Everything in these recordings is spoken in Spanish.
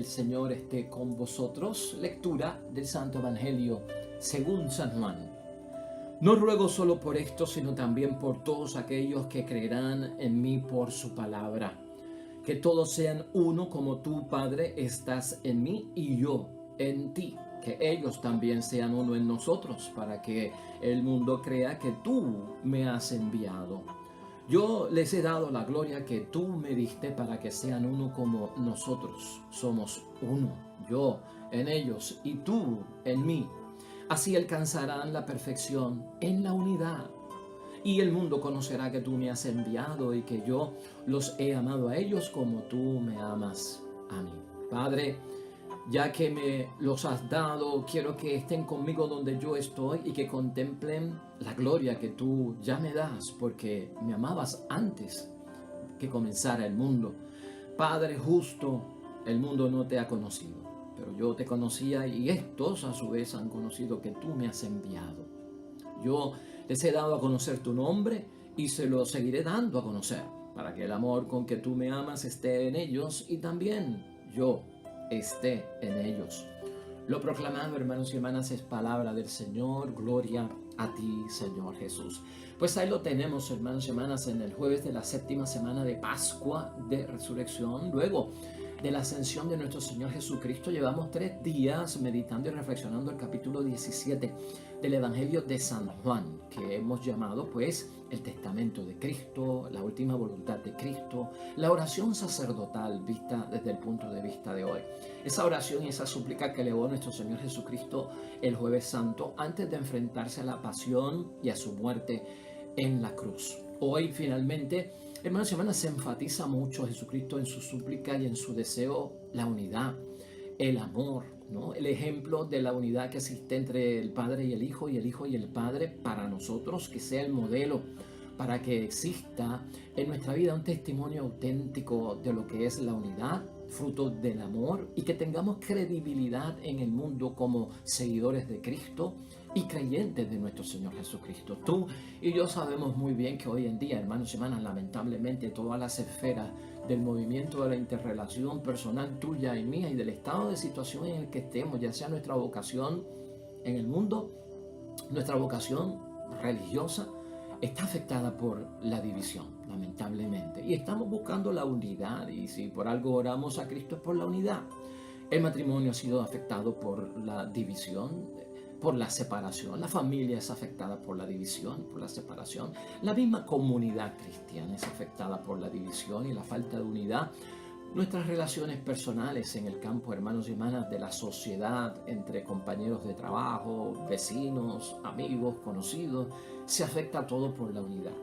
del Señor esté con vosotros. Lectura del Santo Evangelio según San Juan. No ruego solo por esto, sino también por todos aquellos que creerán en mí por su palabra. Que todos sean uno como tú, Padre, estás en mí y yo en ti. Que ellos también sean uno en nosotros, para que el mundo crea que tú me has enviado. Yo les he dado la gloria que tú me diste para que sean uno como nosotros somos uno. Yo en ellos y tú en mí. Así alcanzarán la perfección en la unidad. Y el mundo conocerá que tú me has enviado y que yo los he amado a ellos como tú me amas a mí. Padre, ya que me los has dado, quiero que estén conmigo donde yo estoy y que contemplen la gloria que tú ya me das, porque me amabas antes que comenzara el mundo. Padre justo, el mundo no te ha conocido, pero yo te conocía y estos a su vez han conocido que tú me has enviado. Yo les he dado a conocer tu nombre y se lo seguiré dando a conocer, para que el amor con que tú me amas esté en ellos y también yo esté en ellos. Lo proclamado, hermanos y hermanas, es palabra del Señor. Gloria a ti, Señor Jesús. Pues ahí lo tenemos, hermanos y hermanas, en el jueves de la séptima semana de Pascua de Resurrección. Luego de la ascensión de nuestro Señor Jesucristo, llevamos 3 días meditando y reflexionando el capítulo 17 del Evangelio de San Juan, que hemos llamado pues el testamento de Cristo, la última voluntad de Cristo, la oración sacerdotal vista desde el punto de vista de hoy. Esa oración y esa súplica que elevó nuestro Señor Jesucristo el jueves santo antes de enfrentarse a la pasión y a su muerte en la cruz. Hoy finalmente, hermanos y hermanas, se enfatiza mucho Jesucristo en su súplica y en su deseo la unidad, el amor, ¿no? El ejemplo de la unidad que existe entre el Padre y el Hijo y el Padre para nosotros, que sea el modelo para que exista en nuestra vida un testimonio auténtico de lo que es la unidad, fruto del amor, y que tengamos credibilidad en el mundo como seguidores de Cristo y creyentes de nuestro Señor Jesucristo. Tú y yo sabemos muy bien que hoy en día, hermanos y hermanas, lamentablemente todas las esferas del movimiento de la interrelación personal tuya y mía y del estado de situación en el que estemos, ya sea nuestra vocación en el mundo, nuestra vocación religiosa, está afectada por la división, lamentablemente. Y estamos buscando la unidad, y si por algo oramos a Cristo es por la unidad. El matrimonio ha sido afectado por la división, por la separación. La familia es afectada por la división, por la separación. La misma comunidad cristiana es afectada por la división y la falta de unidad. Nuestras relaciones personales en el campo, hermanos y hermanas, de la sociedad, entre compañeros de trabajo, vecinos, amigos, conocidos, se afecta todo por la unidad,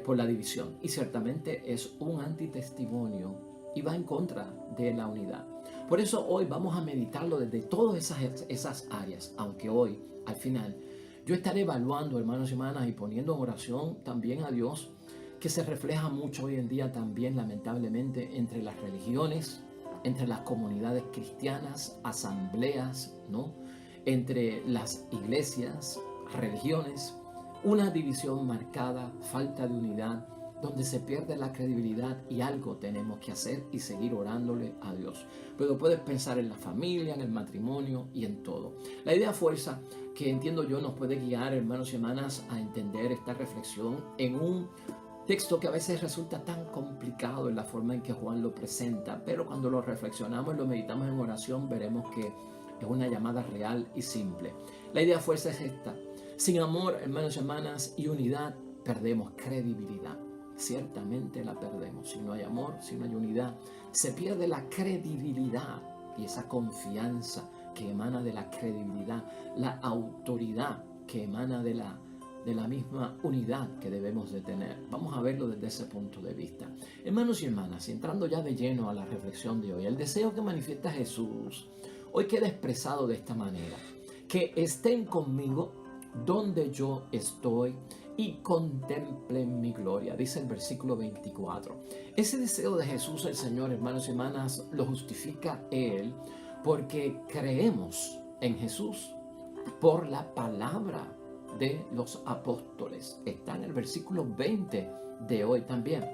por la división. Y ciertamente es un antitestimonio y va en contra de la unidad. Por eso hoy vamos a meditarlo desde todas esas áreas, aunque hoy, al final, yo estaré evaluando, hermanos y hermanas, y poniendo en oración también a Dios, que se refleja mucho hoy en día también, lamentablemente, entre las religiones, entre las comunidades cristianas, asambleas, ¿no? Entre las iglesias, religiones, una división marcada, falta de unidad, donde se pierde la credibilidad y algo tenemos que hacer y seguir orándole a Dios. Pero puedes pensar en la familia, en el matrimonio y en todo. La idea fuerza que entiendo yo nos puede guiar, hermanos y hermanas, a entender esta reflexión en un texto que a veces resulta tan complicado en la forma en que Juan lo presenta, pero cuando lo reflexionamos y lo meditamos en oración, veremos que es una llamada real y simple. La idea fuerza es esta: sin amor, hermanos y hermanas, y unidad, perdemos credibilidad. Ciertamente la perdemos. Si no hay amor, si no hay unidad, se pierde la credibilidad y esa confianza que emana de la credibilidad, la autoridad que emana de la misma unidad que debemos de tener. Vamos a verlo desde ese punto de vista. Hermanos y hermanas, entrando ya de lleno a la reflexión de hoy, el deseo que manifiesta Jesús hoy queda expresado de esta manera: que estén conmigo donde yo estoy y contemplen mi gloria, dice el versículo 24. Ese deseo de Jesús el Señor, hermanos y hermanas, lo justifica Él porque creemos en Jesús por la palabra de los apóstoles. Está en el versículo 20 de hoy también.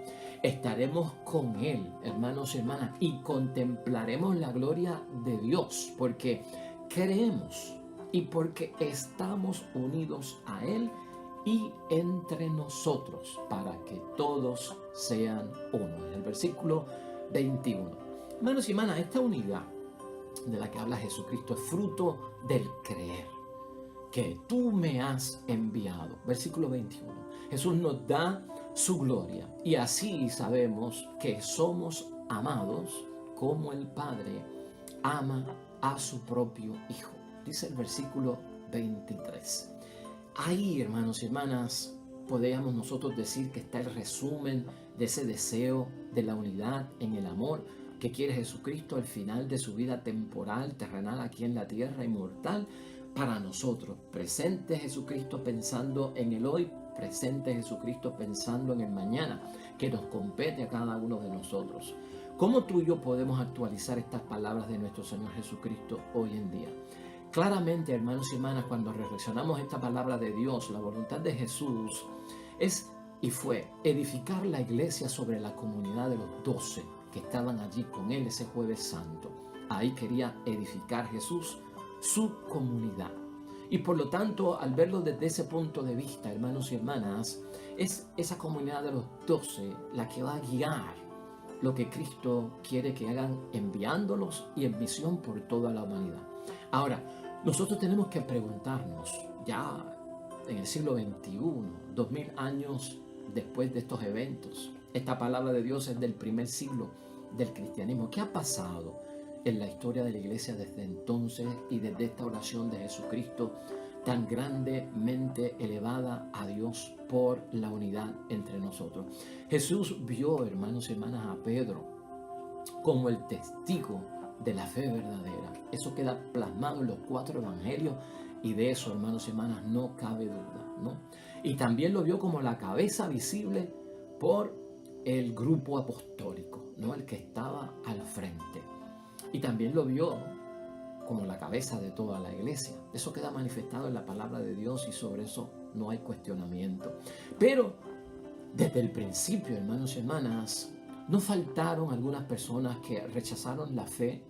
Estaremos con Él, hermanos y hermanas, y contemplaremos la gloria de Dios, porque creemos y porque estamos unidos a Él y entre nosotros, para que todos sean uno. En el versículo 21. Hermanos y hermanas, esta unidad de la que habla Jesucristo es fruto del creer, que tú me has enviado. Versículo 21. Jesús nos da su gloria y así sabemos que somos amados como el Padre ama a su propio Hijo. Dice el versículo 23. Ahí, hermanos y hermanas, podríamos nosotros decir que está el resumen de ese deseo de la unidad en el amor que quiere Jesucristo al final de su vida temporal, terrenal, aquí en la tierra, inmortal, para nosotros. Presente Jesucristo pensando en el hoy, presente Jesucristo pensando en el mañana, que nos compete a cada uno de nosotros. ¿Cómo tú y yo podemos actualizar estas palabras de nuestro Señor Jesucristo hoy en día? Claramente, hermanos y hermanas, cuando reflexionamos esta palabra de Dios, la voluntad de Jesús es y fue edificar la iglesia sobre la comunidad de los 12 que estaban allí con él ese jueves santo. Ahí quería edificar Jesús su comunidad. Y por lo tanto, al verlo desde ese punto de vista, hermanos y hermanas, es esa comunidad de los 12 la que va a guiar lo que Cristo quiere que hagan, enviándolos y en misión por toda la humanidad. Ahora, nosotros tenemos que preguntarnos, ya en el siglo XXI, 2000 años después de estos eventos, esta palabra de Dios es del primer siglo del cristianismo. ¿Qué ha pasado en la historia de la iglesia desde entonces y desde esta oración de Jesucristo tan grandemente elevada a Dios por la unidad entre nosotros? Jesús vio, hermanos y hermanas, a Pedro como el testigo de la fe verdadera. Eso queda plasmado en los 4 evangelios y de eso, hermanos y hermanas, no cabe duda, ¿no? Y también lo vio como la cabeza visible por el grupo apostólico, ¿no? El que estaba al frente. Y también lo vio como la cabeza de toda la iglesia. Eso queda manifestado en la palabra de Dios y sobre eso no hay cuestionamiento. Pero desde el principio, hermanos y hermanas, no faltaron algunas personas que rechazaron la fe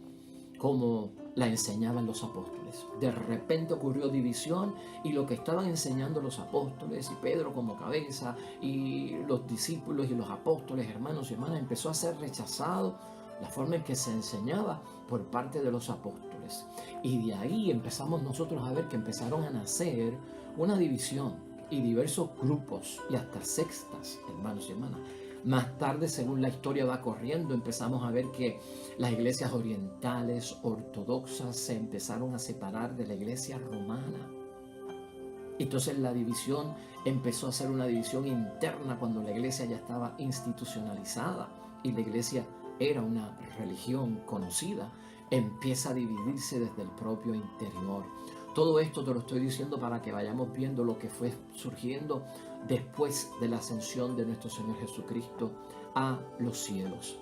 como la enseñaban los apóstoles. De repente ocurrió división y lo que estaban enseñando los apóstoles y Pedro como cabeza y los discípulos y los apóstoles, hermanos y hermanas, empezó a ser rechazado la forma en que se enseñaba por parte de los apóstoles. Y de ahí empezamos nosotros a ver que empezaron a nacer una división y diversos grupos y hasta sectas, hermanos y hermanas. Más tarde, según la historia va corriendo, empezamos a ver que las iglesias orientales, ortodoxas, se empezaron a separar de la iglesia romana. Entonces la división empezó a ser una división interna cuando la iglesia ya estaba institucionalizada y la iglesia era una religión conocida. Empieza a dividirse desde el propio interior. Todo esto te lo estoy diciendo para que vayamos viendo lo que fue surgiendo después de la ascensión de nuestro Señor Jesucristo a los cielos.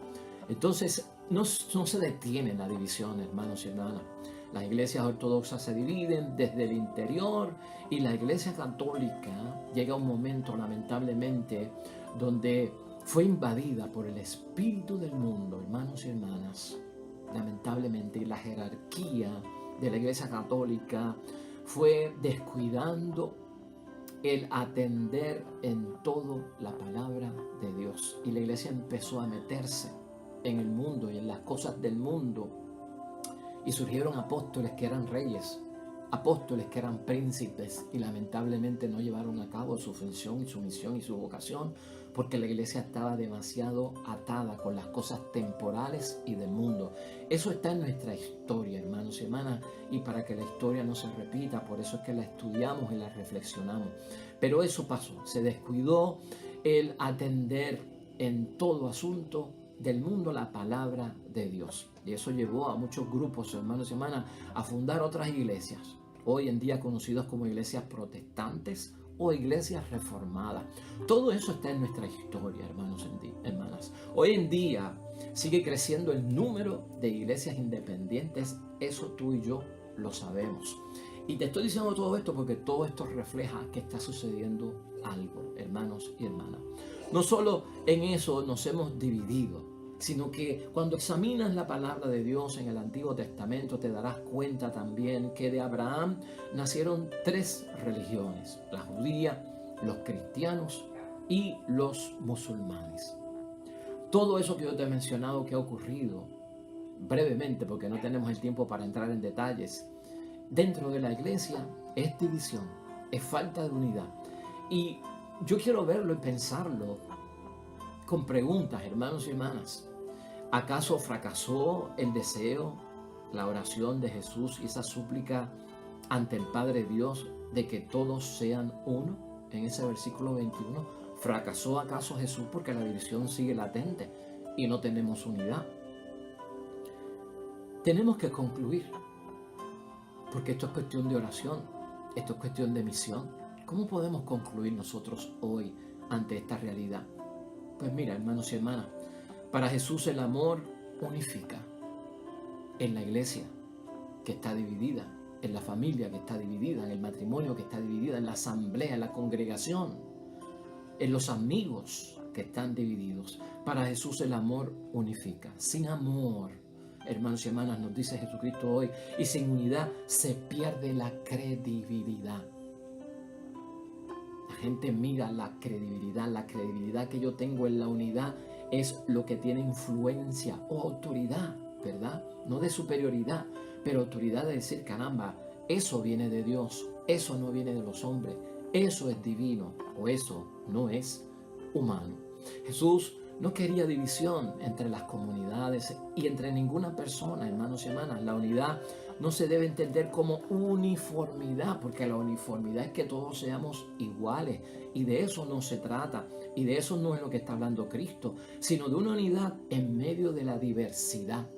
Entonces, no se detiene la división, hermanos y hermanas. Las iglesias ortodoxas se dividen desde el interior y la iglesia católica llega a un momento, lamentablemente, donde fue invadida por el espíritu del mundo, hermanos y hermanas. Lamentablemente, y la jerarquía de la iglesia católica fue descuidando el atender en todo la palabra de Dios. Y la iglesia empezó a meterse en el mundo y en las cosas del mundo. Y surgieron apóstoles que eran reyes, apóstoles que eran príncipes y lamentablemente no llevaron a cabo su función y su misión y su vocación porque la iglesia estaba demasiado atada con las cosas temporales y del mundo. Eso está en nuestra historia, hermanos y hermanas, y para que la historia no se repita, por eso es que la estudiamos y la reflexionamos. Pero eso pasó, se descuidó el atender en todo asunto del mundo la palabra de Dios. Y eso llevó a muchos grupos, hermanos y hermanas, a fundar otras iglesias, hoy en día conocidas como iglesias protestantes o iglesias reformadas. Todo eso está en nuestra historia, hermanos y hermanas. Hoy en día sigue creciendo el número de iglesias independientes, eso tú y yo lo sabemos. Y te estoy diciendo todo esto porque todo esto refleja que está sucediendo algo, hermanos y hermanas. No solo en eso nos hemos dividido, sino que cuando examinas la palabra de Dios en el Antiguo Testamento te darás cuenta también que de Abraham nacieron 3 religiones: la judía, los cristianos y los musulmanes. Todo eso que yo te he mencionado que ha ocurrido brevemente, porque no tenemos el tiempo para entrar en detalles, dentro de la iglesia es división, es falta de unidad. Y yo quiero verlo y pensarlo con preguntas, hermanos y hermanas. ¿Acaso fracasó el deseo, la oración de Jesús y esa súplica ante el Padre Dios de que todos sean uno? En ese versículo 21, ¿fracasó acaso Jesús porque la división sigue latente y no tenemos unidad? Tenemos que concluir, porque esto es cuestión de oración, esto es cuestión de misión. ¿Cómo podemos concluir nosotros hoy ante esta realidad? Pues mira, hermanos y hermanas, para Jesús el amor unifica. En la iglesia que está dividida, en la familia que está dividida, en el matrimonio que está dividida, en la asamblea, en la congregación, en los amigos que están divididos. Para Jesús el amor unifica. Sin amor, hermanos y hermanas, nos dice Jesucristo hoy, y sin unidad se pierde la credibilidad. La gente mira la credibilidad que yo tengo en la unidad es lo que tiene influencia o autoridad, ¿verdad? No de superioridad, pero autoridad de decir, caramba, eso viene de Dios, eso no viene de los hombres, eso es divino o eso no es humano. Jesús no quería división entre las comunidades y entre ninguna persona, hermanos y hermanas. La unidad no se debe entender como uniformidad, porque la uniformidad es que todos seamos iguales y de eso no se trata y de eso no es lo que está hablando Cristo, sino de una unidad en medio de la diversidad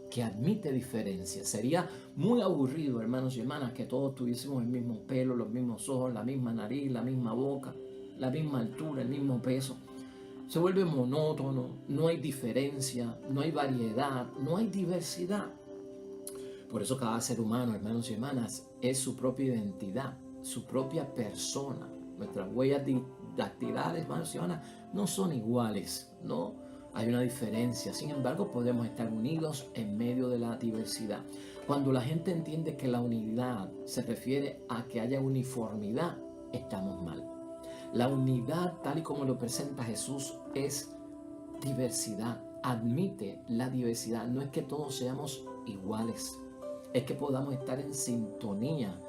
que admite diferencias. Sería muy aburrido, hermanos y hermanas, que todos tuviésemos el mismo pelo, los mismos ojos, la misma nariz, la misma boca, la misma altura, el mismo peso. Se vuelve monótono, no hay diferencia, no hay variedad, no hay diversidad. Por eso cada ser humano, hermanos y hermanas, es su propia identidad, su propia persona. Nuestras huellas dactilares, hermanos y hermanas, no son iguales, ¿no? Hay una diferencia. Sin embargo, podemos estar unidos en medio de la diversidad. Cuando la gente entiende que la unidad se refiere a que haya uniformidad, estamos mal. La unidad, tal y como lo presenta Jesús, es diversidad. Admite la diversidad. No es que todos seamos iguales. Es que podamos estar en sintonía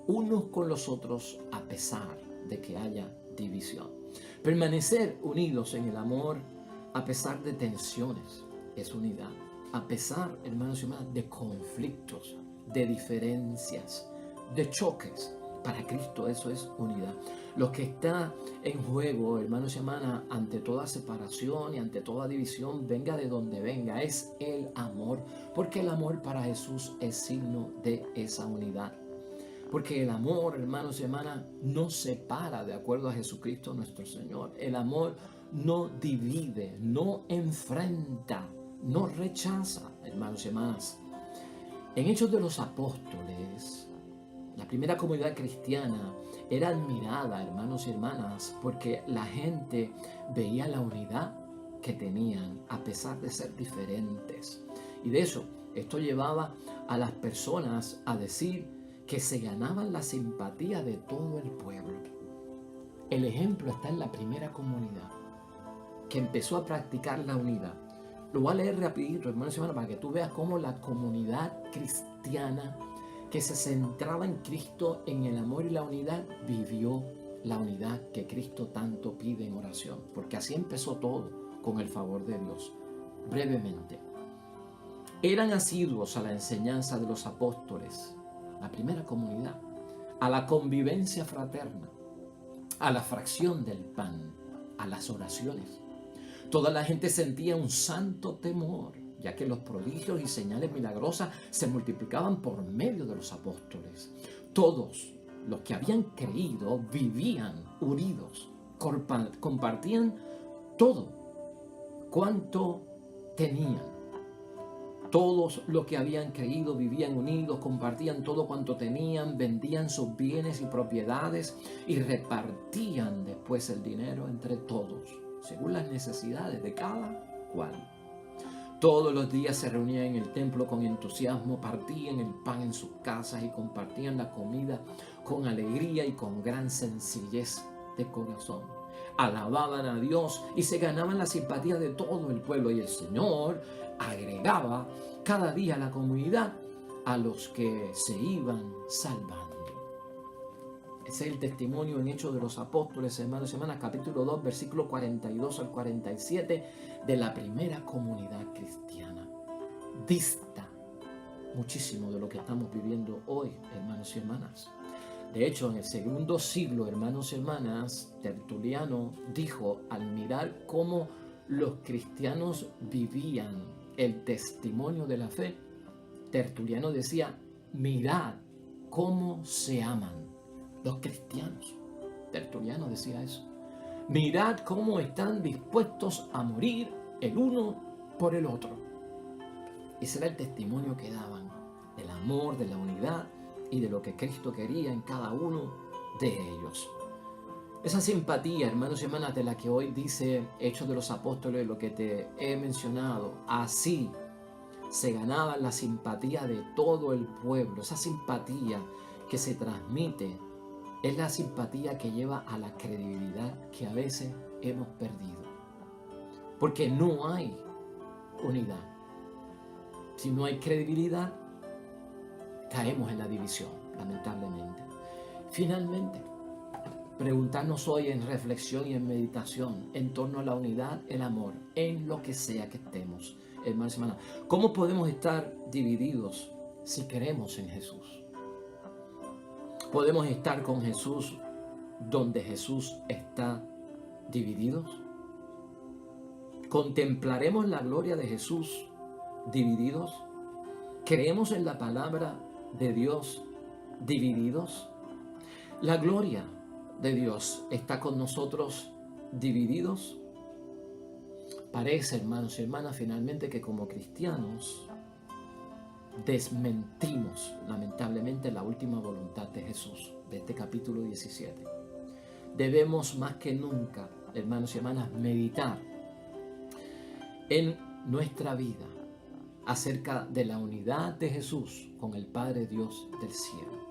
unos con los otros a pesar de que haya división. Permanecer unidos en el amor a pesar de tensiones es unidad. A pesar, hermanos y hermanas, de conflictos, de diferencias, de choques. Para Cristo eso es unidad. Lo que está en juego, hermanos y hermanas, ante toda separación y ante toda división, venga de donde venga, es el amor. Porque el amor para Jesús es signo de esa unidad. Porque el amor, hermanos y hermanas, no separa de acuerdo a Jesucristo nuestro Señor. El amor no divide, no enfrenta, no rechaza, hermanos y hermanas. En Hechos de los Apóstoles, la primera comunidad cristiana era admirada, hermanos y hermanas, porque la gente veía la unidad que tenían a pesar de ser diferentes. Y de hecho, esto llevaba a las personas a decir que se ganaban la simpatía de todo el pueblo. El ejemplo está en la primera comunidad que empezó a practicar la unidad. Lo voy a leer rapidito, hermanos y hermanas, para que tú veas cómo la comunidad cristiana que se centraba en Cristo, en el amor y la unidad, vivió la unidad que Cristo tanto pide en oración. Porque así empezó todo, con el favor de Dios. Brevemente, eran asiduos a la enseñanza de los apóstoles, la primera comunidad, a la convivencia fraterna, a la fracción del pan, a las oraciones. Toda la gente sentía un santo temor, ya que los prodigios y señales milagrosas se multiplicaban por medio de los apóstoles. Todos los que habían creído vivían unidos, compartían todo cuanto tenían. Todos los que habían creído vivían unidos, compartían todo cuanto tenían, vendían sus bienes y propiedades y repartían después el dinero entre todos, según las necesidades de cada cual. Todos los días se reunían en el templo con entusiasmo, partían el pan en sus casas y compartían la comida con alegría y con gran sencillez de corazón. Alababan a Dios y se ganaban la simpatía de todo el pueblo, y el Señor agregaba cada día a la comunidad a los que se iban salvando. Ese es el testimonio en Hechos de los Apóstoles, hermanos y hermanas, capítulo 2, versículo 42 al 47, de la primera comunidad cristiana. Dista muchísimo de lo que estamos viviendo hoy, hermanos y hermanas. De hecho, en el segundo siglo, hermanos y hermanas, Tertuliano dijo, al mirar cómo los cristianos vivían el testimonio de la fe, Tertuliano decía, mirad cómo se aman los cristianos. Tertuliano decía eso. Mirad cómo están dispuestos a morir el uno por el otro. Ese era el testimonio que daban del amor, de la unidad y de lo que Cristo quería en cada uno de ellos. Esa simpatía, hermanos y hermanas, de la que hoy dice Hechos de los Apóstoles, lo que te he mencionado, así se ganaba la simpatía de todo el pueblo. Esa simpatía que se transmite es la simpatía que lleva a la credibilidad que a veces hemos perdido. Porque no hay unidad. Si no hay credibilidad, caemos en la división, lamentablemente. Finalmente, preguntarnos hoy en reflexión y en meditación en torno a la unidad, el amor, en lo que sea que estemos, hermanos y hermanas. ¿Cómo podemos estar divididos si creemos en Jesús? ¿Podemos estar con Jesús donde Jesús está divididos? ¿Contemplaremos la gloria de Jesús divididos? ¿Creemos en la palabra de Dios divididos? ¿La gloria de Dios está con nosotros divididos? Parece, hermanos y hermanas, finalmente que como cristianos desmentimos lamentablemente la última voluntad de Jesús, de este capítulo 17. Debemos más que nunca, hermanos y hermanas, meditar en nuestra vida acerca de la unidad de Jesús con el Padre Dios del cielo,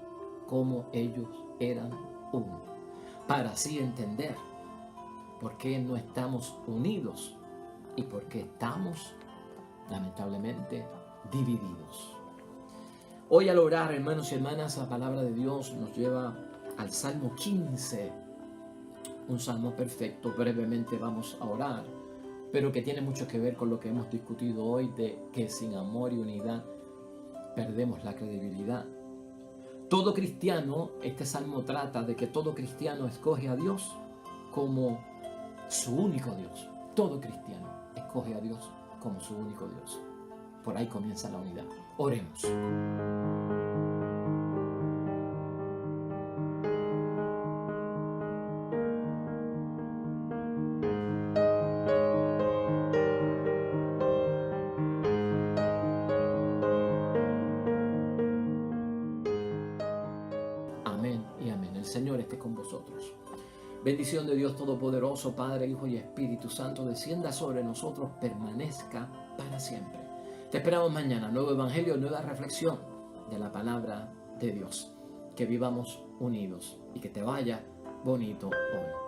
cómo ellos eran uno, para así entender por qué no estamos unidos y por qué estamos lamentablemente divididos. Hoy al orar, hermanos y hermanas, la palabra de Dios nos lleva al Salmo 15, un salmo perfecto. Brevemente vamos a orar, pero que tiene mucho que ver con lo que hemos discutido hoy, de que sin amor y unidad perdemos la credibilidad. Todo cristiano, este salmo trata de que todo cristiano escoge a Dios como su único Dios. Todo cristiano escoge a Dios como su único Dios. Por ahí comienza la unidad. Oremos. Amén y amén. El Señor esté con vosotros. Bendición de Dios Todopoderoso, Padre, Hijo y Espíritu Santo, descienda sobre nosotros, permanezca para siempre. Te esperamos mañana, nuevo evangelio, nueva reflexión de la palabra de Dios. Que vivamos unidos y que te vaya bonito hoy.